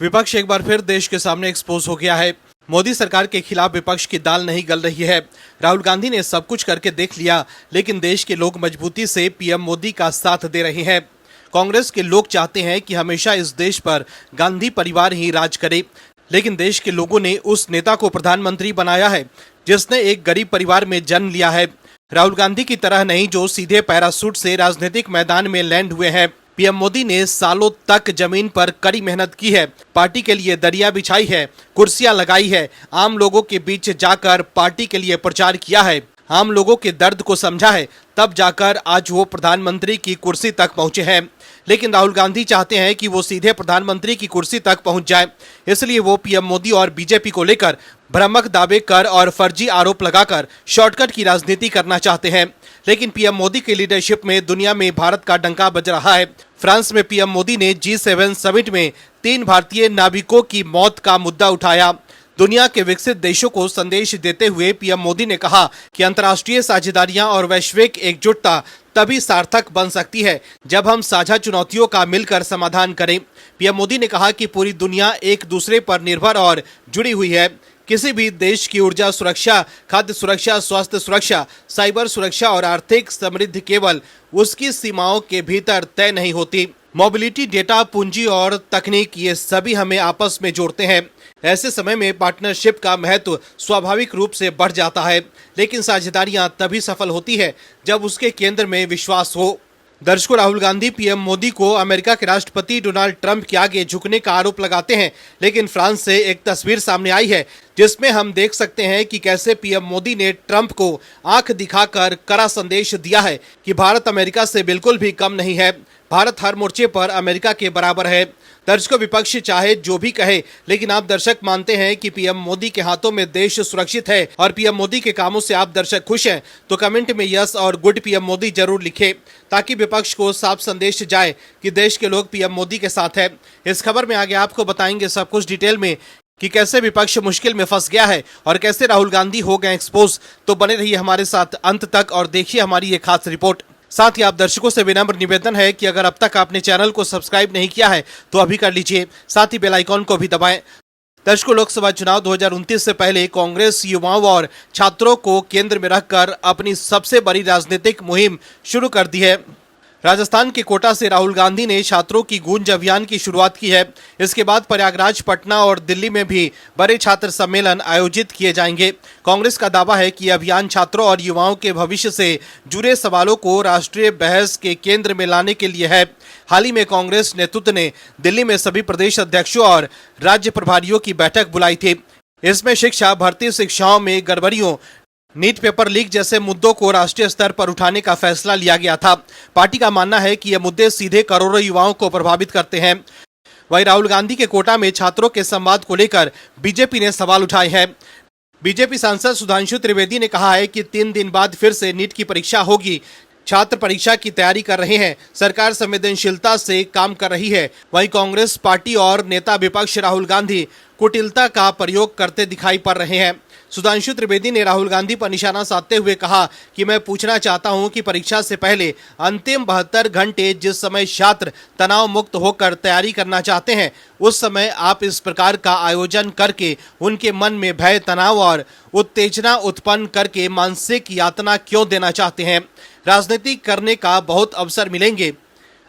विपक्ष एक बार फिर देश के सामने एक्सपोज हो गया है। मोदी सरकार के खिलाफ विपक्ष की दाल नहीं गल रही है। राहुल गांधी ने सब कुछ करके देख लिया, लेकिन देश के लोग मजबूती से पीएम मोदी का साथ दे रहे हैं। कांग्रेस के लोग चाहते हैं कि हमेशा इस देश पर गांधी परिवार ही राज करे, लेकिन देश के लोगों ने उस नेता को प्रधानमंत्री बनाया है जिसने एक गरीब परिवार में जन्म लिया है। राहुल गांधी की तरह नहीं जो सीधे पैराशूट से राजनीतिक मैदान में लैंड हुए हैं। पीएम मोदी ने सालों तक जमीन पर कड़ी मेहनत की है, पार्टी के लिए दरिया बिछाई है, कुर्सियां लगाई है, आम लोगों के बीच जाकर पार्टी के लिए प्रचार किया है, आम लोगों के दर्द को समझा है, तब जाकर आज वो प्रधानमंत्री की कुर्सी तक पहुंचे हैं। लेकिन राहुल गांधी चाहते हैं कि वो सीधे प्रधानमंत्री की कुर्सी तक पहुंच जाए, इसलिए वो पीएम मोदी और बीजेपी को लेकर भ्रामक दावे कर और फर्जी आरोप लगाकर शॉर्टकट की राजनीति करना चाहते हैं। लेकिन पीएम मोदी की लीडरशिप में दुनिया में भारत का डंका बज रहा है। फ्रांस में पीएम मोदी ने G7 समिट में 3 भारतीय नाविकों की मौत का मुद्दा उठाया। दुनिया के विकसित देशों को संदेश देते हुए पीएम मोदी ने कहा कि अंतर्राष्ट्रीय साझेदारियां और वैश्विक एकजुटता तभी सार्थक बन सकती है जब हम साझा चुनौतियों का मिलकर समाधान करें। पीएम मोदी ने कहा कि पूरी दुनिया एक दूसरे पर निर्भर और जुड़ी हुई है। किसी भी देश की ऊर्जा सुरक्षा, खाद्य सुरक्षा, स्वास्थ्य सुरक्षा, साइबर सुरक्षा और आर्थिक समृद्धि केवल उसकी सीमाओं के भीतर तय नहीं होती। मोबिलिटी, डेटा, पूंजी और तकनीक, ये सभी हमें आपस में जोड़ते हैं। ऐसे समय में पार्टनरशिप का महत्व स्वाभाविक रूप से बढ़ जाता है, लेकिन साझेदारियां तभी सफल होती है जब उसके केंद्र में विश्वास हो। दर्शकों, राहुल गांधी पीएम मोदी को अमेरिका के राष्ट्रपति डोनाल्ड ट्रंप के आगे झुकने का आरोप लगाते हैं, लेकिन फ्रांस से एक तस्वीर सामने आई है जिसमें हम देख सकते हैं कि कैसे पीएम मोदी ने ट्रंप को आंख दिखाकर कड़ा संदेश दिया है कि भारत अमेरिका से बिल्कुल भी कम नहीं है, भारत हर मोर्चे पर अमेरिका के बराबर है। दर्शकों, विपक्ष चाहे जो भी कहे, लेकिन आप दर्शक मानते हैं कि पीएम मोदी के हाथों में देश सुरक्षित है और पीएम मोदी के कामों से आप दर्शक खुश हैं, तो कमेंट में यस और गुड पीएम मोदी जरूर लिखें, ताकि विपक्ष को साफ संदेश जाए कि देश के लोग पीएम मोदी के साथ हैं। इस खबर में आगे आपको बताएंगे सब कुछ डिटेल में कि कैसे विपक्ष मुश्किल में फंस गया है और कैसे राहुल गांधी हो गए एक्सपोज। तो बने रहिए हमारे साथ अंत तक और देखिए हमारी ये खास रिपोर्ट। साथ ही आप दर्शकों से विनम्र निवेदन है कि अगर अब तक आपने चैनल को सब्सक्राइब नहीं किया है तो अभी कर लीजिए, साथ ही बेल आइकॉन को भी दबाएं। दर्शकों, लोकसभा चुनाव 2029 से पहले कांग्रेस युवाओं और छात्रों को केंद्र में रखकर अपनी सबसे बड़ी राजनीतिक मुहिम शुरू कर दी है। राजस्थान के कोटा से राहुल गांधी ने छात्रों की गूंज अभियान की शुरुआत की है। इसके बाद प्रयागराज, पटना और दिल्ली में भी बड़े छात्र सम्मेलन आयोजित किए जाएंगे। कांग्रेस का दावा है कि अभियान छात्रों और युवाओं के भविष्य से जुड़े सवालों को राष्ट्रीय बहस के केंद्र में लाने के लिए है। हाल ही में कांग्रेस नेतृत्व ने दिल्ली में सभी प्रदेश अध्यक्षों और राज्य प्रभारियों की बैठक बुलाई थी। इसमें शिक्षा, भर्ती शिक्षाओं में गड़बड़ियों, नीट पेपर लीक जैसे मुद्दों को राष्ट्रीय स्तर पर उठाने का फैसला लिया गया था। पार्टी का मानना है कि ये मुद्दे सीधे करोड़ों युवाओं को प्रभावित करते हैं। वहीं राहुल गांधी के कोटा में छात्रों के संवाद को लेकर बीजेपी ने सवाल उठाए हैं। बीजेपी सांसद सुधांशु त्रिवेदी ने कहा है कि 3 दिन बाद फिर से नीट की परीक्षा होगी। छात्र परीक्षा की तैयारी कर रहे हैं, सरकार संवेदनशीलता से काम कर रही है। वहीं कांग्रेस पार्टी और नेता विपक्ष राहुल गांधी कुटिलता का प्रयोग करते दिखाई पड़ रहे हैं। सुधांशु त्रिवेदी ने राहुल गांधी पर निशाना साधते हुए कहा कि मैं पूछना चाहता हूं कि परीक्षा से पहले अंतिम 72 घंटे जिस समय छात्र तनाव मुक्त होकर तैयारी करना चाहते हैं, उस समय आप इस प्रकार का आयोजन करके उनके मन में भय, तनाव और उत्तेजना उत्पन्न करके मानसिक यातना क्यों देना चाहते हैं? राजनीति करने का बहुत अवसर मिलेंगे,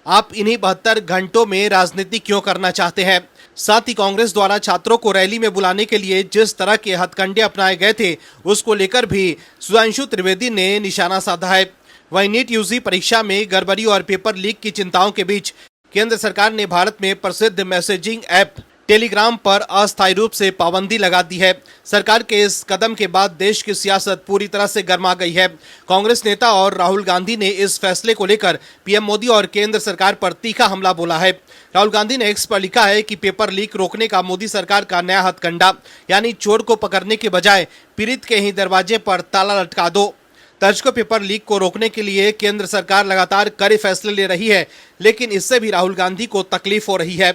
आप इन्हीं 72 घंटों में राजनीति क्यों करना चाहते हैं? साथ ही कांग्रेस द्वारा छात्रों को रैली में बुलाने के लिए जिस तरह के हथकंडे अपनाए गए थे, उसको लेकर भी सुधांशु त्रिवेदी ने निशाना साधा है। वहीं नीट यूजी परीक्षा में गड़बड़ी और पेपर लीक की चिंताओं के बीच केंद्र सरकार ने भारत में प्रसिद्ध मैसेजिंग ऐप टेलीग्राम पर अस्थायी रूप से पाबंदी लगा दी है। सरकार के इस कदम के बाद देश की सियासत पूरी तरह से गर्मा गई है। कांग्रेस नेता और राहुल गांधी ने इस फैसले को लेकर पीएम मोदी और केंद्र सरकार पर तीखा हमला बोला है। राहुल गांधी ने एक्स पर लिखा है कि पेपर लीक रोकने का मोदी सरकार का नया हथकंडा, यानी चोर को पकड़ने के बजाय पीड़ित के ही दरवाजे पर ताला लटका दो। दर्शकों, पेपर लीक को रोकने के लिए केंद्र सरकार लगातार कड़े फैसले ले रही है, लेकिन इससे भी राहुल गांधी को तकलीफ हो रही है।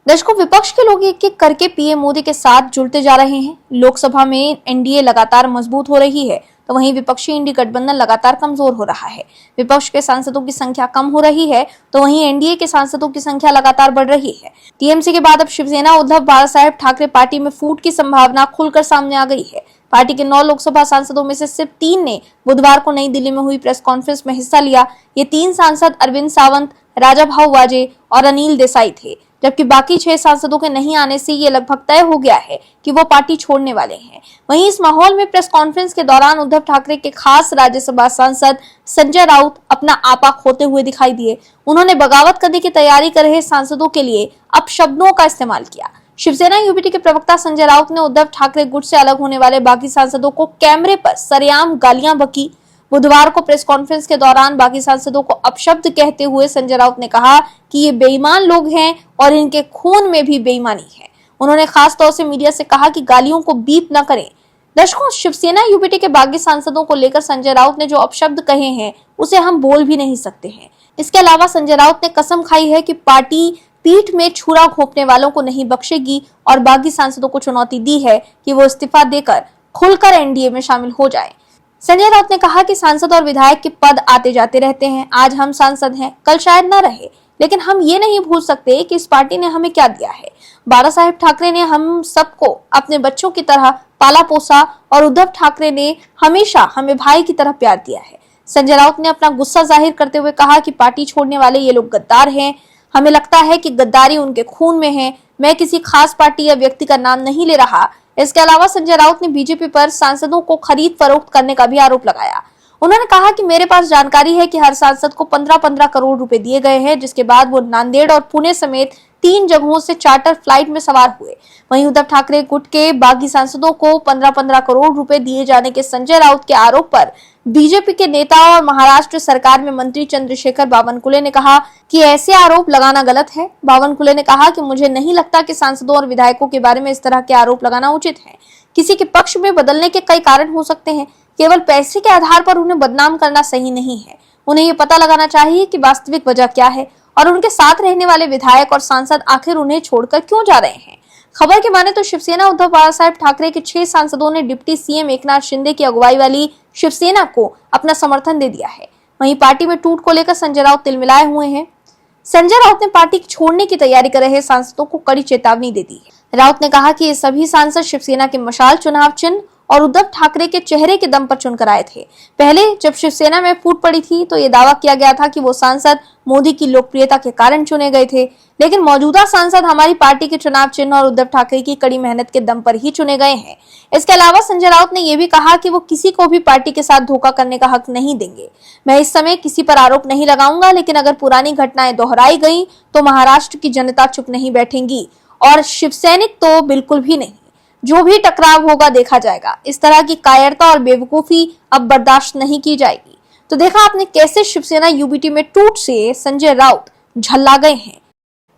दर्शकों, विपक्ष के लोग एक एक करके पीएम मोदी के साथ जुड़ते जा रहे हैं। लोकसभा में एनडीए लगातार मजबूत हो रही है, तो वहीं विपक्षी इंडी गठबंधन लगातार कमजोर हो रहा है। विपक्ष के सांसदों की संख्या कम हो रही है तो वहीं एनडीए के सांसदों की संख्या लगातार बढ़ रही है। टीएमसी के बाद अब शिवसेना उद्धव बालासाहेब ठाकरे पार्टी में फूट की संभावना खुलकर सामने आ गई है। पार्टी के 9 लोकसभा सांसदों में से सिर्फ 3 ने बुधवार को नई दिल्ली में हुई प्रेस कॉन्फ्रेंस में हिस्सा लिया। ये 3 सांसद अरविंद सावंत, राजाभाऊ वाजे और अनिल देसाई थे, जबकि बाकी 6 सांसदों के नहीं आने से ये लगभग तय हो गया है कि वो पार्टी छोड़ने वाले हैं। वहीं इस माहौल में प्रेस कॉन्फ्रेंस के दौरान उद्धव ठाकरे के खास राज्यसभा सांसद संजय राउत अपना आपा खोते हुए दिखाई दिए। उन्होंने बगावत करने की तैयारी कर रहे सांसदों के लिए अपशब्दों का इस्तेमाल किया। शिवसेना यूबीटी के प्रवक्ता संजय राउत ने उद्धव ठाकरे गुट से अलग होने वाले बाकी सांसदों को कैमरे पर सरेआम गालियां बकी। बुधवार को प्रेस कॉन्फ्रेंस के दौरान बाकी सांसदों को अपशब्द कहते हुए संजय राउत ने कहा कि ये बेईमान लोग हैं और इनके खून में भी बेईमानी है। उन्होंने खास तौर से मीडिया से कहा कि गालियों को बीप न करें। दर्शकों, शिवसेना यूबीटी के बागी सांसदों को लेकर संजय राउत ने जो अपशब्द कहे हैं उसे हम बोल भी नहीं सकते हैं। इसके अलावा संजय राउत ने कसम खाई है कि पार्टी पीठ में छुरा घोंपने वालों को नहीं बख्शेगी और बागी सांसदों को चुनौती दी है कि वो इस्तीफा देकर खुलकर एनडीए में शामिल हो जाएं। संजय राउत ने कहा कि सांसद और विधायक के पद आते जाते रहते हैं। आज हम सांसद हैं, कल शायद न रहे, लेकिन हम ये नहीं भूल सकते कि इस पार्टी ने हमें क्या दिया है। बाला साहेब ठाकरे ने हम सबको अपने बच्चों की तरह पाला पोसा और उद्धव ठाकरे ने हमेशा हमें भाई की तरह प्यार दिया है। संजय राउत ने अपना गुस्सा जाहिर करते हुए कहा कि पार्टी छोड़ने वाले ये लोग गद्दार हैं। हमें लगता है कि गद्दारी उनके खून में है। मैं किसी खास पार्टी या व्यक्ति का नाम नहीं ले रहा। इसके अलावा संजय राउत ने बीजेपी पर सांसदों को खरीद फरोख्त करने का भी आरोप लगाया। उन्होंने कहा कि मेरे पास जानकारी है कि हर सांसद को 15-15 करोड़ रुपए दिए गए हैं, जिसके बाद वो नांदेड़ और पुणे समेत 3 जगहों से चार्टर फ्लाइट में सवार हुए। वहीं उद्धव ठाकरे गुट के बागी सांसदों को 15-15 करोड़ रुपए दिए जाने के संजय राउत के आरोप पर बीजेपी के नेता और महाराष्ट्र सरकार में मंत्री चंद्रशेखर बावनकुले ने कहा कि ऐसे आरोप लगाना गलत है। बावनकुले ने कहा कि मुझे नहीं लगता कि सांसदों और विधायकों के बारे में इस तरह के आरोप लगाना उचित है। किसी के पक्ष में बदलने के कई कारण हो सकते हैं, केवल पैसे के आधार पर उन्हें बदनाम करना सही नहीं है। उन्हें ये पता लगाना चाहिए कि वास्तविक वजह क्या है और उनके साथ रहने वाले विधायक और सांसद आखिर उन्हें छोड़कर क्यों जा रहे हैं। खबर के माने तो शिवसेना उद्धव बालासाहेब ठाकरे के 6 सांसदों ने डिप्टी सीएम एकनाथ शिंदे की अगुवाई वाली शिवसेना को अपना समर्थन दे दिया है। वहीं पार्टी में टूट को लेकर संजय राउत तिलमिलाए हुए हैं। संजय राउत ने पार्टी छोड़ने की तैयारी कर रहे सांसदों को कड़ी चेतावनी दे दी है। राउत ने कहा कि ये सभी सांसद शिवसेना के मशाल चुनाव चिन्ह और उद्धव ठाकरे के चेहरे के दम पर चुनकर आए थे। पहले जब शिवसेना में फूट पड़ी थी तो ये दावा किया गया था कि वो सांसद मोदी की लोकप्रियता के कारण चुने गए थे, लेकिन मौजूदा सांसद हमारी पार्टी के चुनाव चिन्ह और उद्धव ठाकरे की कड़ी मेहनत के दम पर ही चुने गए हैं। इसके अलावा संजय राउत ने यह भी कहा कि वो किसी को भी पार्टी के साथ धोखा करने का हक नहीं देंगे। मैं इस समय किसी पर आरोप नहीं लगाऊंगा, लेकिन अगर पुरानी घटनाएं दोहराई गई तो महाराष्ट्र की जनता चुप नहीं बैठेगी और शिवसैनिक तो बिल्कुल भी नहीं। जो भी टकराव होगा देखा जाएगा। इस तरह की कायरता और बेवकूफी अब बर्दाश्त नहीं की जाएगी। तो देखा आपने कैसे शिवसेना यूबीटी में टूट से संजय राउत झल्ला गए हैं।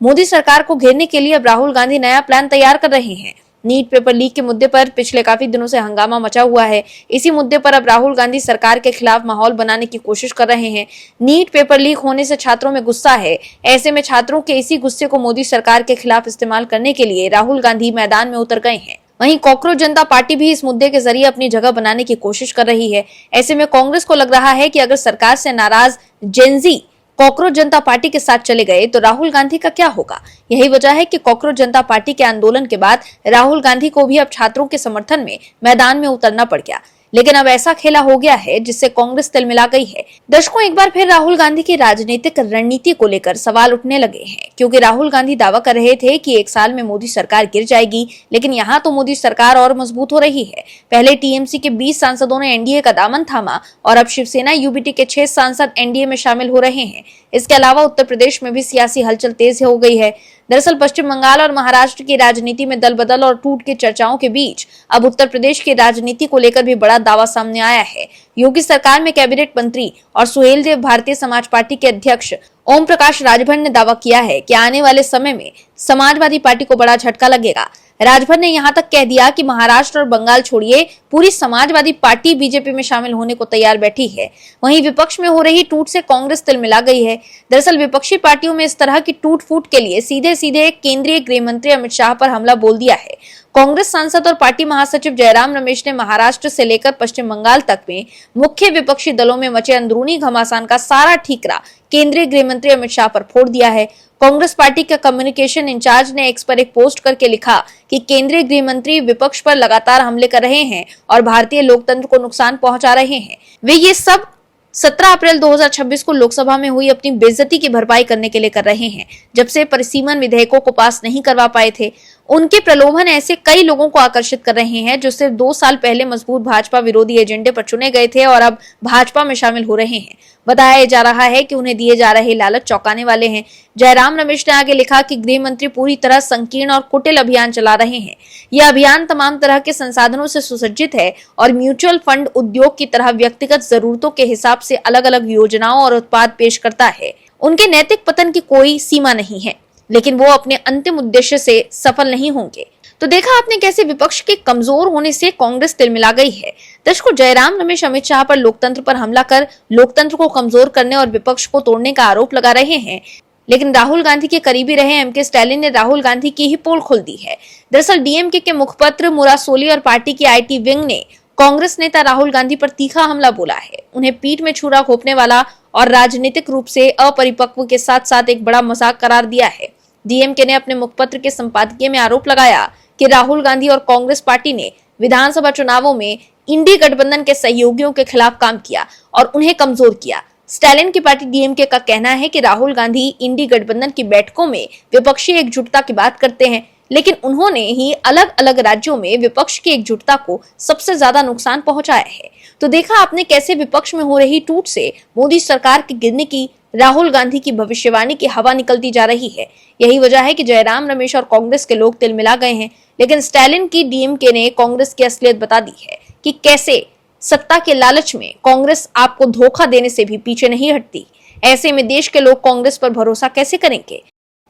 मोदी सरकार को घेरने के लिए अब राहुल गांधी नया प्लान तैयार कर रहे हैं। नीट पेपर लीक के मुद्दे पर पिछले काफी दिनों से हंगामा मचा हुआ है। इसी मुद्दे पर अब राहुल गांधी सरकार के खिलाफ माहौल बनाने की कोशिश कर रहे हैं। नीट पेपर लीक होने से छात्रों में गुस्सा है। ऐसे में छात्रों के इसी गुस्से को मोदी सरकार के खिलाफ इस्तेमाल करने के लिए राहुल गांधी मैदान में उतर गए हैं। वहीं कॉकरोच जनता पार्टी भी इस मुद्दे के जरिए अपनी जगह बनाने की कोशिश कर रही है। ऐसे में कांग्रेस को लग रहा है कि अगर सरकार से नाराज जेनजी कॉकरोच जनता पार्टी के साथ चले गए तो राहुल गांधी का क्या होगा। यही वजह है कि कॉकरोच जनता पार्टी के आंदोलन के बाद राहुल गांधी को भी अब छात्रों के समर्थन में मैदान में उतरना पड़ गया। लेकिन अब ऐसा खेला हो गया है जिससे कांग्रेस तिलमिला गई है। दर्शकों, एक बार फिर राहुल गांधी की राजनीतिक रणनीति को लेकर सवाल उठने लगे हैं, क्योंकि राहुल गांधी दावा कर रहे थे कि 1 साल में मोदी सरकार गिर जाएगी, लेकिन यहाँ तो मोदी सरकार और मजबूत हो रही है। पहले टीएमसी के 20 सांसदों ने एनडीए का दामन थामा और अब शिवसेना यूबीटी के 6 सांसद एनडीए में शामिल हो रहे हैं। इसके अलावा उत्तर प्रदेश में भी सियासी हलचल तेज हो गई है। दरअसल पश्चिम बंगाल और महाराष्ट्र की राजनीति में दल बदल और टूट की चर्चाओं के बीच अब उत्तर प्रदेश की राजनीति को लेकर भी बड़ा दावा सामने आया है। योगी सरकार में कैबिनेट मंत्री और सुहेल देव भारतीय समाज पार्टी के अध्यक्ष ओम प्रकाश राजभर ने दावा किया है कि आने वाले समय में समाजवादी पार्टी को बड़ा झटका लगेगा। राजभर ने यहाँ तक कह दिया कि महाराष्ट्र और बंगाल छोड़िए, पूरी समाजवादी पार्टी बीजेपी में शामिल होने को तैयार बैठी है। वहीं विपक्ष में हो रही टूट से कांग्रेस तिलमिला गई है। दरअसल विपक्षी पार्टियों में इस तरह की टूट फूट के लिए सीधे सीधे केंद्रीय गृह मंत्री अमित शाह पर हमला बोल दिया है। कांग्रेस सांसद और पार्टी महासचिव जयराम रमेश ने महाराष्ट्र से लेकर पश्चिम बंगाल तक में मुख्य विपक्षी दलों में मचे अंदरूनी घमासान का सारा ठीकरा केंद्रीय गृह मंत्री अमित शाह पर फोड़ दिया है। कांग्रेस पार्टी के कम्युनिकेशन इंचार्ज ने एक्स पर एक पोस्ट करके लिखा कि केंद्रीय गृह मंत्री विपक्ष पर लगातार हमले कर रहे हैं और भारतीय लोकतंत्र को नुकसान पहुंचा रहे हैं। वे ये सब 17 अप्रैल 2026 को लोकसभा में हुई अपनी बेइज्जती की भरपाई करने के लिए कर रहे हैं। जब से परिसीमन विधेयकों को पास नहीं करवा पाए थे, उनके प्रलोभन ऐसे कई लोगों को आकर्षित कर रहे हैं जो सिर्फ 2 साल पहले मजबूत भाजपा विरोधी एजेंडे पर चुने गए थे और अब भाजपा में शामिल हो रहे हैं। बताया जा रहा है कि उन्हें दिए जा रहे लालच चौंकाने वाले हैं। जयराम रमेश ने आगे लिखा कि गृह मंत्री पूरी तरह संकीर्ण और कुटिल अभियान चला रहे हैं। यह अभियान तमाम तरह के संसाधनों से सुसज्जित है और म्यूचुअल फंड उद्योग की तरह व्यक्तिगत जरूरतों के हिसाब से अलग अलग योजनाओं और उत्पाद पेश करता है। उनके नैतिक पतन की कोई सीमा नहीं है, लेकिन वो अपने अंतिम उद्देश्य से सफल नहीं होंगे। तो देखा आपने कैसे विपक्ष के कमजोर होने से कांग्रेस तिलमिला गई है। दर्शकों, जयराम रमेश अमित शाह पर लोकतंत्र पर हमला कर लोकतंत्र को कमजोर करने और विपक्ष को तोड़ने का आरोप लगा रहे हैं, लेकिन राहुल गांधी के करीबी रहे एमके स्टालिन ने राहुल गांधी की ही पोल खोल दी है। दरअसल डीएमके के मुखपत्र मुरासोली और पार्टी की आईटी विंग ने कांग्रेस नेता राहुल गांधी पर तीखा हमला बोला है। उन्हें पीठ में छुरा घोंपने वाला और राजनीतिक रूप से अपरिपक्व के साथ साथ एक बड़ा मजाक करार दिया है। डीएमके ने अपने मुखपत्र के संपादकीय में आरोप लगाया कि राहुल गांधी और कांग्रेस पार्टी ने विधानसभा चुनावों में इंडी गठबंधन के सहयोगियों के खिलाफ काम किया और उन्हें कमजोर किया। स्टालिन की पार्टी डीएमके का कहना है कि राहुल गांधी इंडी गठबंधन की बैठकों में विपक्षी एकजुटता की बात करते हैं, लेकिन उन्होंने ही अलग अलग राज्यों में विपक्ष की एकजुटता को सबसे ज्यादा नुकसान पहुंचाया है। तो देखा आपने कैसे विपक्ष में हो रही टूट से मोदी सरकार के गिरने की, राहुल गांधी की भविष्यवाणी की हवा निकलती जा रही है। यही वजह है कि जयराम रमेश और कांग्रेस के लोग तिलमिला गए हैं, लेकिन स्टालिन की डीएमके ने कांग्रेस की असलियत बता दी है कि कैसे सत्ता के लालच में कांग्रेस आपको धोखा देने से भी पीछे नहीं हटती। ऐसे में देश के लोग कांग्रेस पर भरोसा कैसे करेंगे।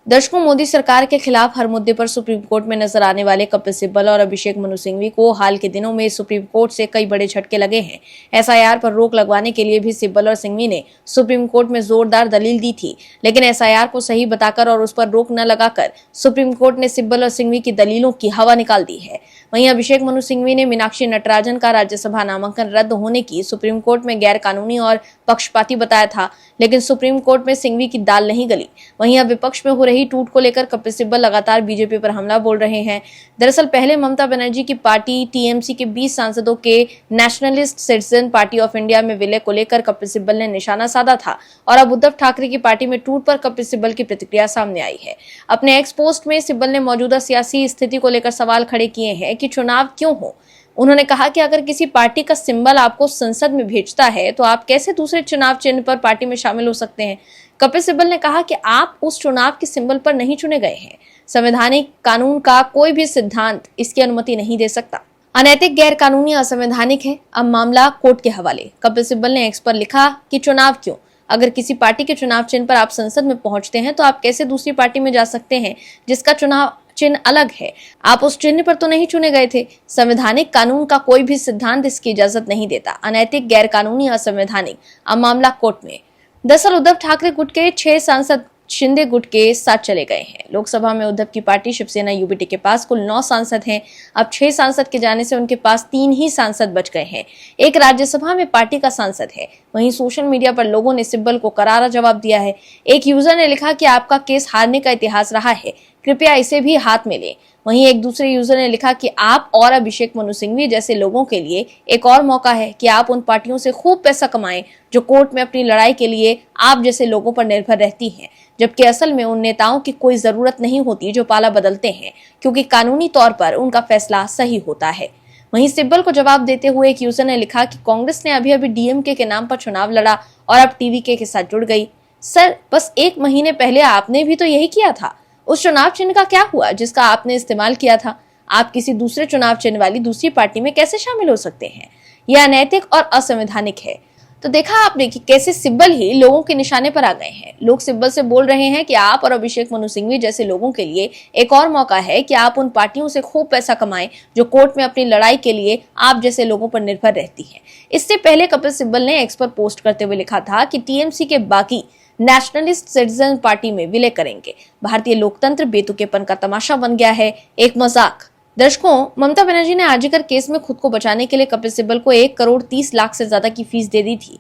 दर्शकों, मोदी सरकार के खिलाफ हर मुद्दे पर सुप्रीम कोर्ट में नजर आने वाले कपिल सिब्बल और अभिषेक मनु सिंघवी को हाल के दिनों में सुप्रीम कोर्ट से कई बड़े झटके लगे हैं। एसआईआर पर रोक लगवाने के लिए भी सिब्बल और सिंघवी ने सुप्रीम कोर्ट में जोरदार दलील दी थी, लेकिन एसआईआर को सही बताकर और उस पर रोक न लगाकर सुप्रीम कोर्ट ने सिब्बल और सिंघवी की दलीलों की हवा निकाल दी है। वहीं अभिषेक मनु सिंघवी ने मीनाक्षी नटराजन का राज्यसभा नामांकन रद्द होने की सुप्रीम कोर्ट में गैर कानूनी और पक्षपाती बताया था, लेकिन सुप्रीम कोर्ट में सिंघवी की दाल नहीं गली। वहीं अब विपक्ष में हो रही टूट को लेकर कपिल सिब्बल लगातार बीजेपी पर हमला बोल रहे हैं। दरअसल पहले ममता बनर्जी की पार्टी टीएमसी के 20 सांसदों के nationalist citizen party of India में विलय को लेकर कपिल सिब्बल ने निशाना साधा था और अब उद्धव ठाकरे की पार्टी में टूट पर कपिल सिब्बल की प्रतिक्रिया सामने आई है। अपने एक्स पोस्ट में सिब्बल ने मौजूदा सियासी स्थिति को लेकर सवाल खड़े किए हैं कि चुनाव क्यों हो। उन्होंने कहा कि अगर किसी पार्टी का सिंबल आपको संसद में भेजता है तो आप कैसे दूसरे चुनाव चिन्ह पर पार्टी में शामिल हो सकते हैं। कपिल सिब्बल ने कहा कि आप उस चुनाव के सिंबल पर नहीं चुने गए हैं। संवैधानिक कानून का कोई भी सिद्धांत इसकी अनुमति नहीं दे सकता। अनैतिक, गैर कानूनी, असंवैधानिक है। अब मामला कोर्ट के हवाले। कपिल सिब्बल ने एक्स पर लिखा कि चुनाव क्यों, अगर किसी पार्टी के चुनाव चिन्ह पर आप संसद में पहुंचते हैं तो आप कैसे दूसरी पार्टी में जा सकते हैं जिसका चुनाव चिन्ह अलग है। आप उस चिन्ह पर तो नहीं चुने गए थे। संवैधानिक कानून का कोई भी सिद्धांत इसकी इजाजत नहीं देता। अनैतिक, गैर कानूनी, असंवैधानिक। अब मामला कोर्ट में। दरअसल उद्धव ठाकरे गुट के 6 सांसद शिंदे गुट के साथ चले गए हैं। लोकसभा में उद्धव की पार्टी शिवसेना यूबीटी के पास कुल 9 सांसद हैं। अब 6 सांसद के जाने से उनके पास 3 ही सांसद बच गए हैं। एक राज्यसभा में पार्टी का सांसद है। वहीं सोशल मीडिया पर लोगों ने सिब्बल को करारा जवाब दिया है। एक यूजर ने लिखा कि आपका केस हारने का इतिहास रहा है, कृपया इसे भी हाथ में लें। वहीं एक दूसरे यूजर ने लिखा कि आप और अभिषेक मनु सिंघवी जैसे लोगों के लिए एक और मौका है कि आप उन पार्टियों से खूब पैसा कमाएं जो कोर्ट में अपनी लड़ाई के लिए आप जैसे लोगों पर निर्भर रहती हैं, जबकि असल में उन नेताओं की कोई जरूरत नहीं होती जो पाला बदलते हैं, क्योंकि कानूनी तौर पर उनका फैसला सही होता है। वहीं सिब्बल को जवाब देते हुए एक यूजर ने लिखा कि कांग्रेस ने अभी डीएमके के नाम पर चुनाव लड़ा और अब टीवीके के साथ जुड़ गई। सर, बस 1 महीने पहले आपने भी तो यही किया था। उस चुनाव चिन्ह का क्या हुआ जिसका आपने इस्तेमाल किया था? आप किसी दूसरे चुनाव चिन्ह वाली दूसरी पार्टी में कैसे शामिल हो सकते हैं? यह अनैतिक और असंवैधानिक है। तो देखा आपने कि कैसे सिब्बल ही लोगों के निशाने पर आ गए हैं। लोग सिब्बल से बोल रहे हैं कि आप और अभिषेक मनु सिंघवी जैसे लोगों के लिए एक और मौका है कि आप उन पार्टियों से खूब पैसा कमाएं जो कोर्ट में अपनी लड़ाई के लिए आप जैसे लोगों पर निर्भर रहती है। इससे पहले कपिल सिब्बल ने एक्स पर पोस्ट करते हुए लिखा था कि टीएमसी के बाकी नेशनलिस्ट सिटीजन पार्टी में विलय करेंगे। भारतीय लोकतंत्र बेतुकेपन का तमाशा बन गया है, एक मजाक। दर्शकों, ममता बनर्जी ने आर्जिकर केस में खुद को बचाने के लिए कपिल सिब्बल को 1 करोड़ 30 लाख से ज्यादा की फीस दे दी थी।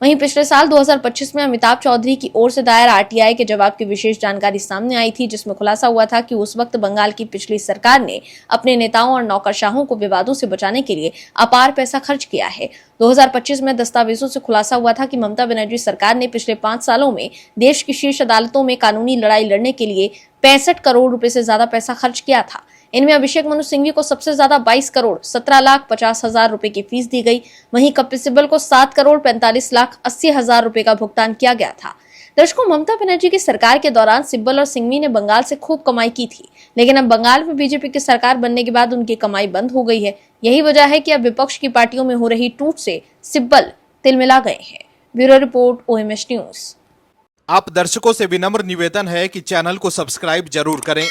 वहीं पिछले साल 2025 में अमिताभ चौधरी की ओर से दायर आरटीआई के जवाब की विशेष जानकारी सामने आई थी, जिसमें खुलासा हुआ था कि उस वक्त बंगाल की पिछली सरकार ने अपने नेताओं और नौकरशाहों को विवादों से बचाने के लिए अपार पैसा खर्च किया है। 2025 में दस्तावेजों से खुलासा हुआ था कि ममता बनर्जी सरकार ने पिछले 5 सालों में देश की शीर्ष अदालतों में कानूनी लड़ाई लड़ने के लिए 65 करोड़ रुपए से ज्यादा पैसा खर्च किया था। इनमें अभिषेक मनु सिंघवी को सबसे ज्यादा 22 करोड़ 17 लाख 50 हजार रुपए की फीस दी गई। वहीं कपिल सिब्बल को 7 करोड़ 45 लाख 80 हजार रुपए का भुगतान किया गया था। दर्शकों, ममता बनर्जी की सरकार के दौरान सिब्बल और सिंघवी ने बंगाल से खूब कमाई की थी, लेकिन अब बंगाल में बीजेपी की सरकार बनने के बाद उनकी कमाई बंद हो गई है। यही वजह है कि अब विपक्ष की पार्टियों में हो रही टूट से सिब्बल तिलमिला गए हैं। Bureau report, OMS news. आप दर्शकों से विनम्र निवेदन है कि चैनल को सब्सक्राइब जरूर करें